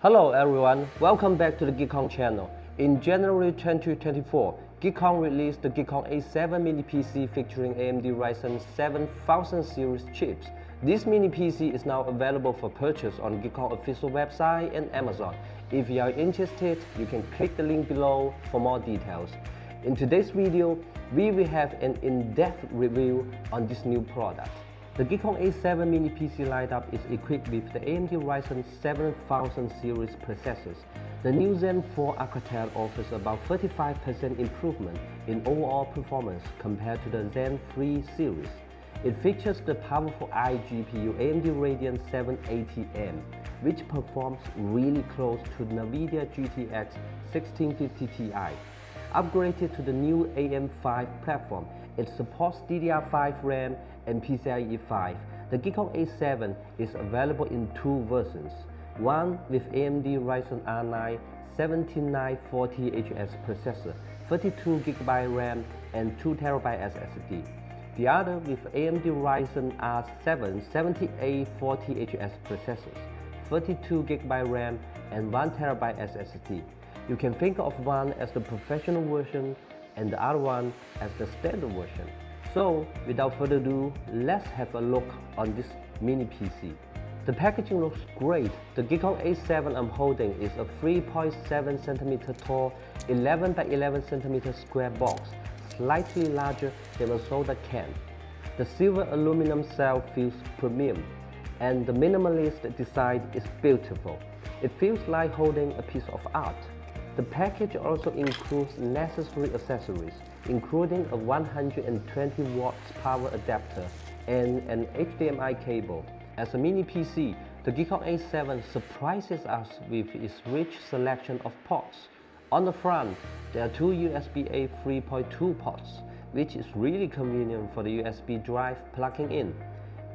Hello everyone, welcome back to the GEEKOM channel. In January 2024, GEEKOM released the GEEKOM A7 mini PC featuring AMD Ryzen 7000 series chips. This mini PC is now available for purchase on GEEKOM official website and Amazon. If you are interested, you can click the link below for more details. In today's video, we will have an in-depth review on this new product. The GEEKOM A7 mini PC lineup is equipped with the AMD Ryzen 7000 series processors. The new Zen 4 architecture offers about 35% improvement in overall performance compared to the Zen 3 series. It features the powerful iGPU AMD Radeon 780M, which performs really close to the NVIDIA GTX 1650 Ti. Upgraded to the new AM5 platform, it supports DDR5 RAM and PCIe 5. The GEEKOM A7 is available in two versions, one with AMD Ryzen R9 17940HS processor, 32GB RAM and 2TB SSD. The other with AMD Ryzen R7 7840HS processors, 32GB RAM and 1TB SSD. You can think of one as the professional version and the other one as the standard version. So without further ado, let's have a look on this mini PC. The packaging looks great. The GEEKOM A7 I'm holding is a 3.7cm tall, 11 by 11cm square box, slightly larger than a soda can. The silver aluminum cell feels premium, and the minimalist design is beautiful. It feels like holding a piece of art. The package also includes necessary accessories, including a 120 watts power adapter and an HDMI cable. As a mini PC, the GEEKOM A7 surprises us with its rich selection of ports. On the front, there are two USB-A 3.2 ports, which is really convenient for the USB drive plugging in,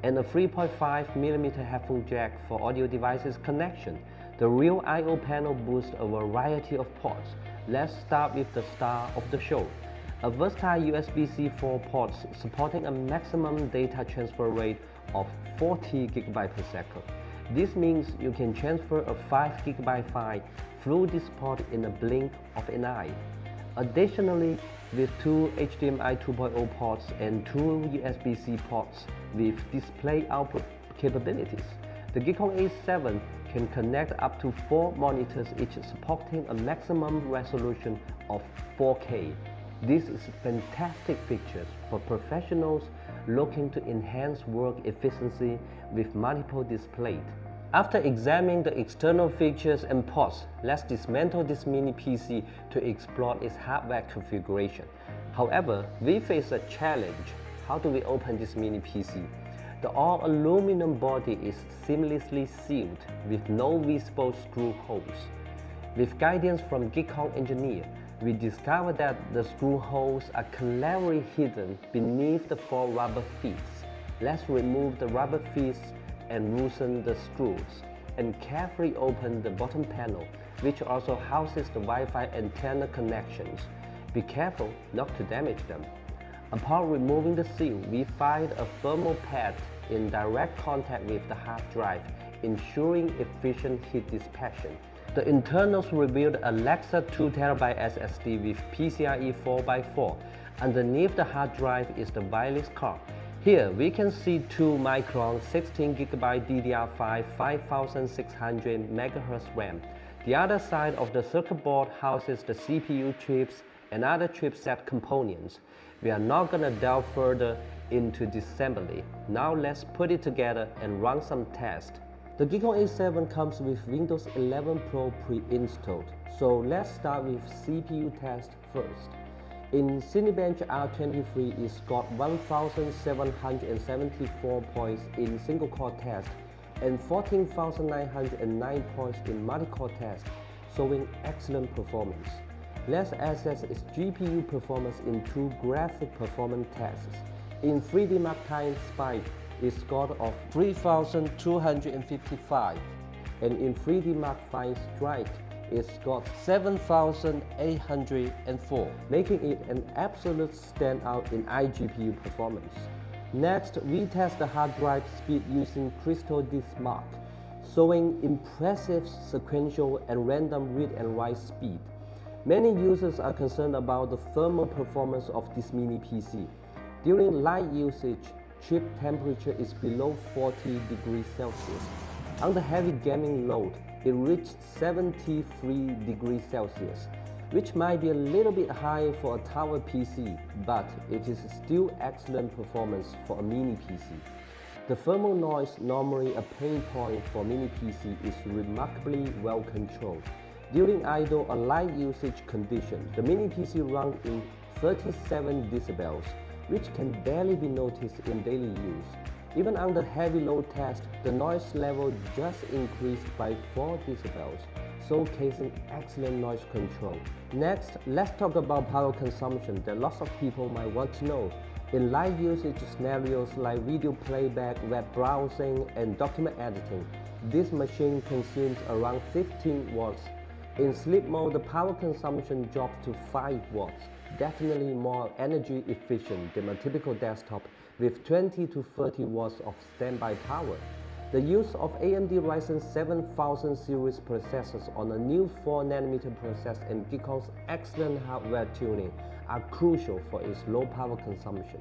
and a 3.5mm headphone jack for audio devices connection. The real I/O panel boasts a variety of ports. Let's start with the star of the show, a versatile USB-C 4 ports supporting a maximum data transfer rate of 40 GB per second. This means you can transfer a 5 GB file through this port in a blink of an eye. Additionally, with two HDMI 2.0 ports and two USB-C ports with display output capabilities, the GEEKOM A7 can connect up to 4 monitors, each supporting a maximum resolution of 4K. This is fantastic features for professionals looking to enhance work efficiency with multiple displays. After examining the external features and ports, let's dismantle this mini PC to explore its hardware configuration. However, we face a challenge. How do we open this mini PC? The all-aluminum body is seamlessly sealed with no visible screw holes. With guidance from GEEKOM engineer, we discovered that the screw holes are cleverly hidden beneath the 4 rubber feet. Let's remove the rubber feet and loosen the screws, and carefully open the bottom panel, which also houses the Wi-Fi antenna connections. Be careful not to damage them. Upon removing the seal, we find a thermal pad in direct contact with the hard drive, ensuring efficient heat dissipation. The internals revealed a Lexus 2TB SSD with PCIe 4x4. Underneath the hard drive is the wireless card. Here we can see 2-micron 16GB DDR5 5600 MHz RAM. The other side of the circuit board houses the CPU chips and other chipset components. We are not going to delve further into this assembly. Now let's put it together and run some tests. The GEEKOM A7 comes with Windows 11 Pro pre-installed, so let's start with CPU test first. In Cinebench R23, it scored 1,774 points in single-core test and 14,909 points in multi-core test, showing excellent performance. Let's assess its GPU performance in two graphic performance tests. In 3D Mark Time Spike, it scored of 3,255, and in 3D Mark Fine Strike, it scored 7,804, making it an absolute standout in iGPU performance. Next, we test the hard drive speed using Crystal Disk Mark. showing impressive sequential and random read and write speed. Many users are concerned about the thermal performance of this mini PC. During light usage, chip temperature is below 40 degrees Celsius. Under heavy gaming load, it reached 73 degrees Celsius, which might be a little bit high for a tower PC, but it is still excellent performance for a mini PC. The thermal noise, normally a pain point for mini PC, is remarkably well controlled. During idle or light usage conditions, the mini PC runs in 37 decibels, which can barely be noticed in daily use. Even under heavy load test, the noise level just increased by 4 decibels, showcasing excellent noise control. Next, let's talk about power consumption that lots of people might want to know. In live usage scenarios like video playback, web browsing, and document editing, this machine consumes around 15 watts. In sleep mode, the power consumption drops to 5 watts, definitely more energy efficient than a typical desktop with 20 to 30 watts of standby power. The use of AMD Ryzen 7000 series processors on a new 4nm process and GEEKOM's excellent hardware tuning are crucial for its low power consumption.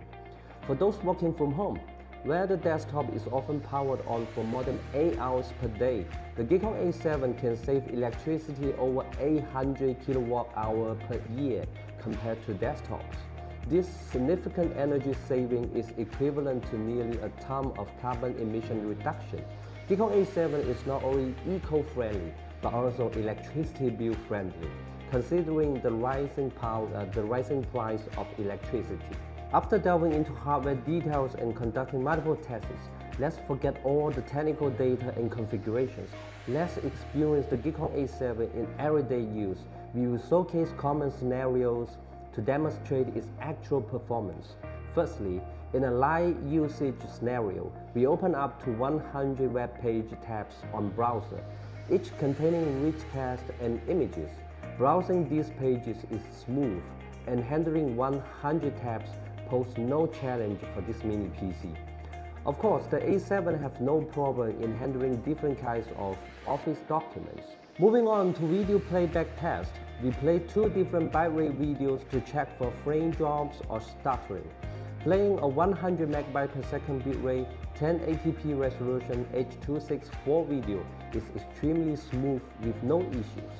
For those working from home, where the desktop is often powered on for more than 8 hours per day, the GEEKOM A7 can save electricity over 800 kWh per year compared to desktops. This significant energy saving is equivalent to nearly a ton of carbon emission reduction. GEEKOM A7 is not only eco-friendly, but also electricity bill friendly, considering the rising price of electricity. After delving into hardware details and conducting multiple tests, let's forget all the technical data and configurations. Let's experience the GEEKOM A7 in everyday use. We will showcase common scenarios to demonstrate its actual performance. Firstly, in a live usage scenario, we open up to 100 web page tabs on browser, each containing rich text and images. Browsing these pages is smooth, and handling 100 tabs poses no challenge for this mini PC. Of course, the A7 has no problem in handling different kinds of Office documents. Moving on to video playback test, we played 2 different bitrate videos to check for frame drops or stuttering. Playing a 100 MB per second bitrate, 1080p resolution H.264 video is extremely smooth with no issues.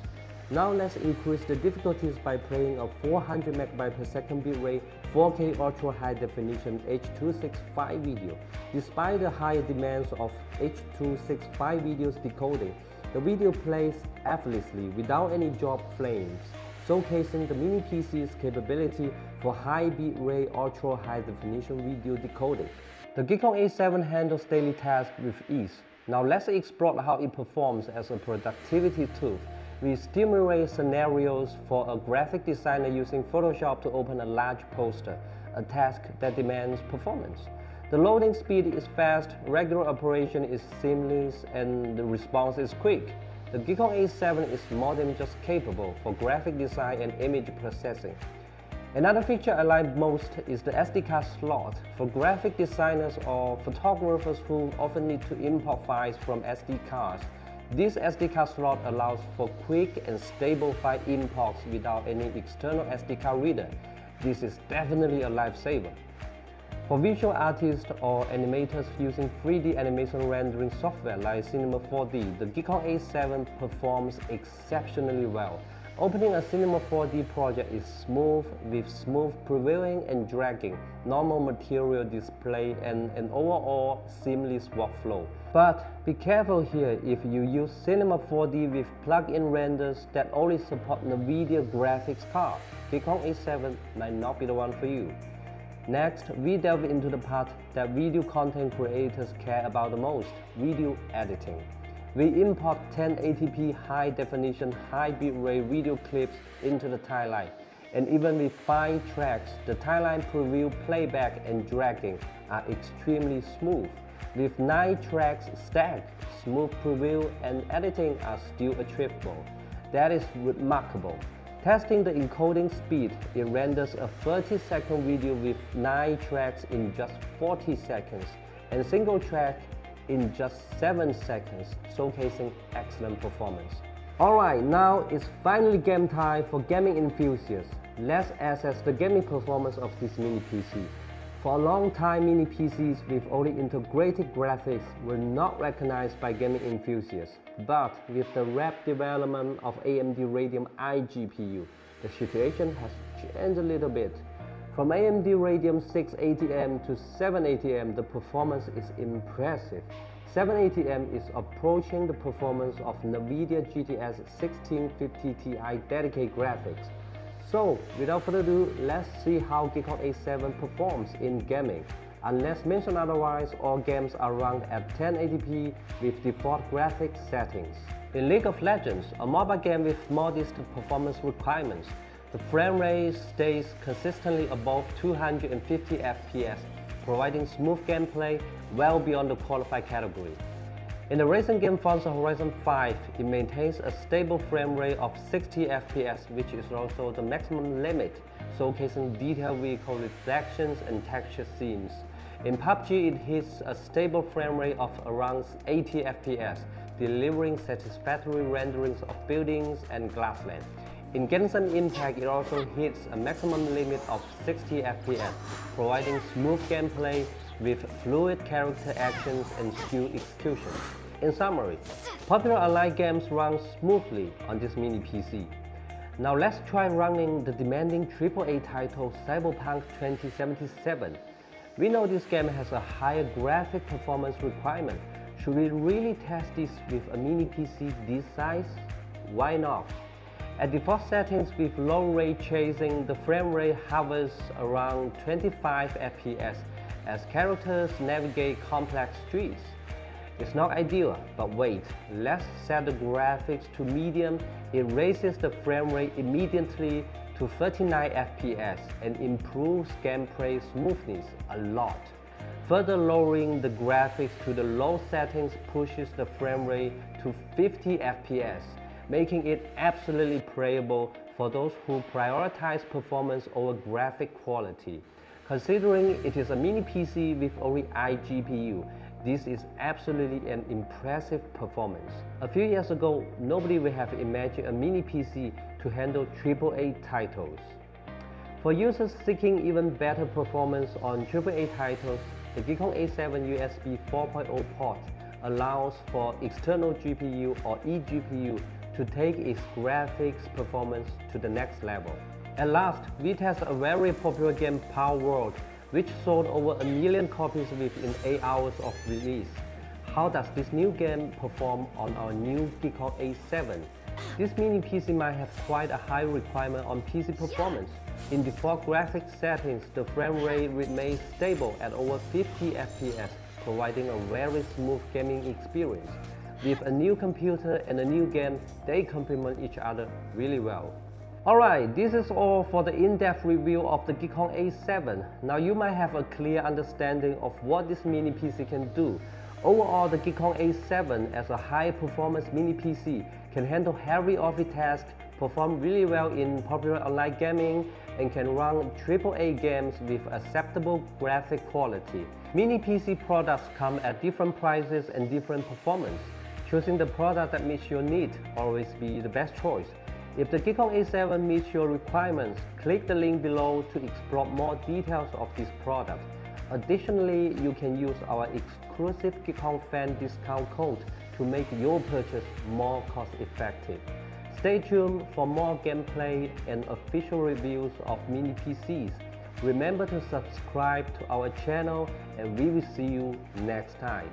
Now let's increase the difficulties by playing a 400 MB per second bitrate 4K ultra high definition H.265 video. Despite the high demands of H.265 videos decoding, the video plays effortlessly without any drop frames, showcasing the mini PC's capability for high bitrate ultra high definition video decoding. The GEEKOM A7 handles daily tasks with ease. Now let's explore how it performs as a productivity tool. We stimulate scenarios for a graphic designer using Photoshop to open a large poster, a task that demands performance. The loading speed is fast, regular operation is seamless, and the response is quick. The GEEKOM A7 is more than just capable for graphic design and image processing. Another feature I like most is the SD card slot. For graphic designers or photographers who often need to import files from SD cards, this SD card slot allows for quick and stable file imports without any external SD card reader. This is definitely a lifesaver. For visual artists or animators using 3D animation rendering software like Cinema 4D, the GEEKOM A7 performs exceptionally well. Opening a Cinema 4D project is smooth with smooth previewing and dragging, normal material display, and an overall seamless workflow. But be careful here if you use Cinema 4D with plug-in renders that only support NVIDIA graphics card. GEEKOM A7 might not be the one for you. Next, we delve into the part that video content creators care about the most, video editing. We import 1080p high-definition, high-bitrate video clips into the timeline. And even with 5 tracks, the timeline preview, playback, and dragging are extremely smooth. With 9 tracks stacked, smooth preview and editing are still achievable. That is remarkable. Testing the encoding speed, it renders a 30-second video with 9 tracks in just 40 seconds, and single track in just 7 seconds, showcasing excellent performance. Alright, now it's finally game time for gaming enthusiasts. Let's assess the gaming performance of this mini PC. For a long time, mini PCs with only integrated graphics were not recognized by gaming enthusiasts. But with the rapid development of AMD Radeon iGPU, the situation has changed a little bit. From AMD Radeon 680M to 780M, the performance is impressive. 780M is approaching the performance of NVIDIA GTX 1650 Ti dedicated graphics. So, without further ado, let's see how GEEKOM A7 performs in gaming. Unless mentioned otherwise, all games are run at 1080p with default graphics settings. In League of Legends, a mobile game with modest performance requirements, the frame rate stays consistently above 250 FPS, providing smooth gameplay well beyond the qualified category. In the racing game Forza Horizon 5, it maintains a stable frame rate of 60 FPS, which is also the maximum limit, showcasing detailed vehicle reflections and texture scenes. In PUBG, it hits a stable frame rate of around 80 FPS, delivering satisfactory renderings of buildings and grassland. In Genshin Impact, it also hits a maximum limit of 60 FPS, providing smooth gameplay with fluid character actions and skill execution. In summary, popular online games run smoothly on this mini PC. Now let's try running the demanding AAA title Cyberpunk 2077. We know this game has a higher graphic performance requirement. Should we really test this with a mini PC this size? Why not? At default settings with low ray tracing, the frame rate hovers around 25 FPS as characters navigate complex streets. It's not ideal, but wait, let's set the graphics to medium. It raises the frame rate immediately to 39 FPS and improves gameplay smoothness a lot. Further lowering the graphics to the low settings pushes the frame rate to 50 FPS, making it absolutely playable for those who prioritize performance over graphic quality. Considering it is a mini PC with only iGPU, this is absolutely an impressive performance. A few years ago, nobody would have imagined a mini PC to handle AAA titles. For users seeking even better performance on AAA titles, the GEEKOM A7 USB 4.0 port allows for external GPU or eGPU to take its graphics performance to the next level. At last, we test a very popular game, Power World, which sold over 1 million copies within 8 hours of release. How does this new game perform on our new GEEKOM A7? This mini PC might have quite a high requirement on PC performance. In default graphics settings, the frame rate remains stable at over 50 FPS, providing a very smooth gaming experience. With a new computer and a new game, they complement each other really well. Alright, this is all for the in-depth review of the GEEKOM A7. Now you might have a clear understanding of what this mini PC can do. Overall, the GEEKOM A7 as a high-performance mini PC can handle heavy office tasks, perform really well in popular online gaming, and can run AAA games with acceptable graphic quality. Mini PC products come at different prices and different performance. Choosing the product that meets your need always be the best choice. If the GEEKOM A7 meets your requirements, click the link below to explore more details of this product. Additionally, you can use our exclusive GEEKOM fan discount code to make your purchase more cost-effective. Stay tuned for more gameplay and official reviews of mini PCs. Remember to subscribe to our channel, and we will see you next time.